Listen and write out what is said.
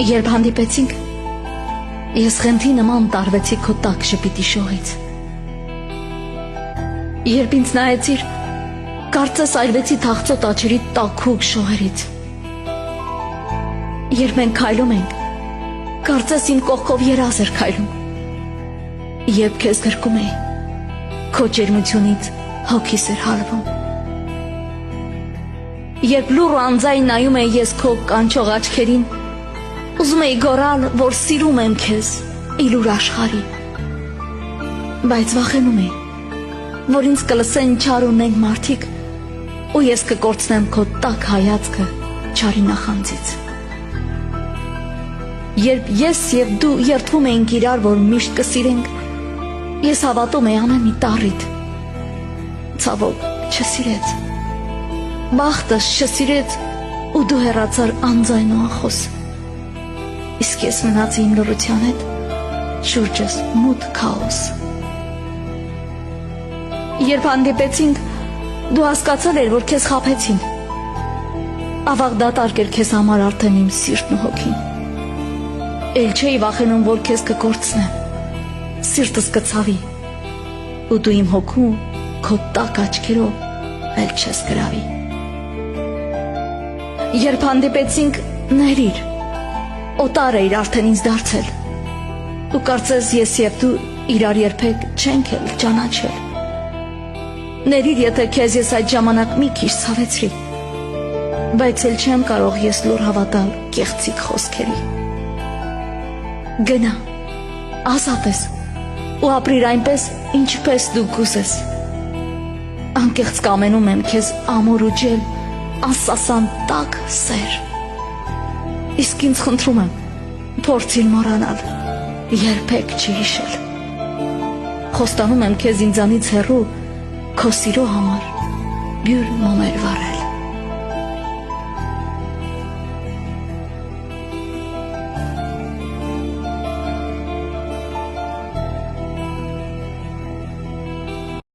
Երբ հանդիպեցինք, ես խենթի նման տարվեցի քո տաք շպիտի շողից։ Երբ ինձ նայեցիր, կարծես այրվեցի թախծոտ աչերի տաքուկ շողերից։ Երբ մենք քայլում ենք, կարծես իմ կողքով երազ էր քայլում։ Երբ քեզ գրկում էի, քո ջերմությունից հոգիս էր հալվում։ Երբ լուռ անձայն նայում էի ես քո կանչող աչքերին, ուզում էի գոռալ, որ սիրում եմ քեզ, իլուր աշխարհի, բայց վախենում էի, որ ինձ կլսեն չար ունենք մարդիկ, ու ես կկորցնեմ քո տաք հայացքը չարի նախանձից։ Երբ ես եւ դու երդվում էինք իրար, որ միշտ կսիրենք, ես հավատում էի ամեն մի տառիդ, ցավոք չսիրեց, բախտս չսիրեց, ու դու հեռացար անձայն ու անխոս, իսկ ես մնացի իմ լռության հետ, շուրջս մութ քաոս։ Երբ հանդիպեցինք, դու հասկացել էր, որ քեզ խաբեցին, ավաղ դատարկ էր քեզ համար արդեն իմ սիրտն ու հոգին, էլ չէի վախենում, որ քեզ կկորցնեմ, սիրտս կցավի, ու դու իմ հոգու քո տաք աչքերով էլ չես գրավի։ Երբ հանդիպեցինք, ներիր, օտար էիր արդեն ինձ դարձել, ու կարծես ես եւ դու իրար երբեք չենք էլ ճանաչել։ Ներիր, եթե քեզ ես այդ ժամանակ մի քիչ ցավեցրի, բայց էլ չեմ կարող ես լուր հավատալ կեղծիկ խոսքերի։ Գնա, ազատ ես, ու ապրիր այնպես, ինչպես դու կուզես։ Անկեղծ կամենում եմ քեզ ամուր ու ջել, անսասան տաք սեր։ Իսկ ինձ խնդրում եմ, փորձիր մոռանալ, երբեք չհիշել։ Խոստանում եմ քեզ ինձանից հեռու, քո սիրո համար բյուր մոմեր վառել։